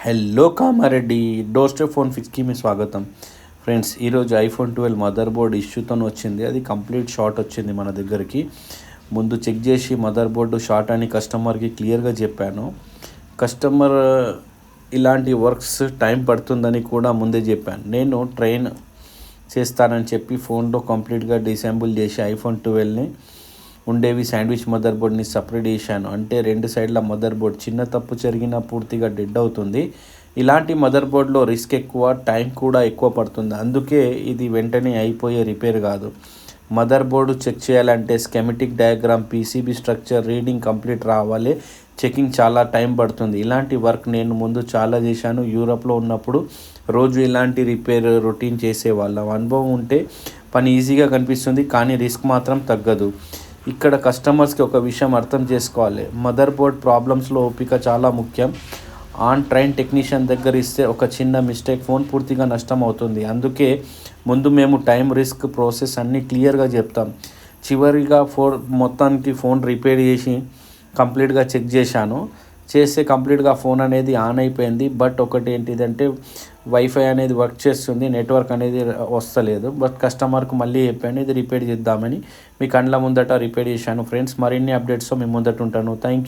Hello Kamareddy door step phone ఫిక్స్కి మీ స్వాగతం. ఫ్రెండ్స్, ఈరోజు ఐఫోన్ 12 మదర్ బోర్డ్ ఇష్యూతో వచ్చింది. అది కంప్లీట్ షార్ట్ వచ్చింది మన దగ్గరికి. ముందు చెక్ చేసి మదర్ బోర్డు షార్ట్ అని కస్టమర్కి క్లియర్గా చెప్పాను. కస్టమర్ ఇలాంటి వర్క్స్ టైం పడుతుందని కూడా ముందే చెప్పాను. నేను ట్రైన్ చేస్తానని చెప్పి ఫోన్లో కంప్లీట్గా డిసేబుల్ చేసి ఐఫోన్ 12ని ఉండేవి శాండ్విచ్ మదర్ బోర్డ్ని సపరేట్ చేశాను. అంటే రెండు సైడ్ల మదర్ బోర్డ్ చిన్న తప్పు జరిగినా పూర్తిగా డెడ్ అవుతుంది. ఇలాంటి మదర్ బోర్డ్లో రిస్క్ ఎక్కువ, టైం కూడా ఎక్కువ పడుతుంది. అందుకే ఇది వెంటనే అయిపోయే రిపేర్ కాదు. మదర్ బోర్డు చెక్ చేయాలంటే schematic diagram, PCB structure, reading complete రావాలి. చెకింగ్ చాలా టైం పడుతుంది. ఇలాంటి వర్క్ నేను ముందు చాలా చేశాను. యూరోప్లో ఉన్నప్పుడు రోజు ఇలాంటి రిపేర్ రొటీన్ చేసేవాళ్ళం. అనుభవం ఉంటే పని ఈజీగా కనిపిస్తుంది, కానీ రిస్క్ మాత్రం తగ్గదు. ఇక్కడ కస్టమర్స్కి ఒక విషయం అర్థం చేసుకోవాలి. మదర్ బోర్డ్ ప్రాబ్లమ్స్లో ఓపిక చాలా ముఖ్యం. ఆన్ ట్రైన్ టెక్నీషియన్ దగ్గర ఇస్తే ఒక చిన్న మిస్టేక్ ఫోన్ పూర్తిగా నష్టం అవుతుంది. అందుకే ముందు మేము టైం, రిస్క్, ప్రాసెస్ అన్నీ క్లియర్గా చెప్తాం. చివరిగా మొత్తానికి ఫోన్ రిపేర్ చేసి కంప్లీట్గా చెక్ చేశాను. చేస్తే కంప్లీట్గా ఫోన్ అనేది ఆన్ అయిపోయింది. బట్ ఒకటి ఏంటిదంటే వైఫై అనేది వర్క్ చేస్తుంది, నెట్వర్క్ అనేది వస్తలేదు. బట్ కస్టమర్కు మళ్ళీ చెప్పాను ఇది రిపేర్ చేద్దామని. మీ కళ్ళ ముందట రిపేర్ చేశాను. ఫ్రెండ్స్, మరిన్ని అప్డేట్స్తో మీ ముందట ఉంటాను. Thank you.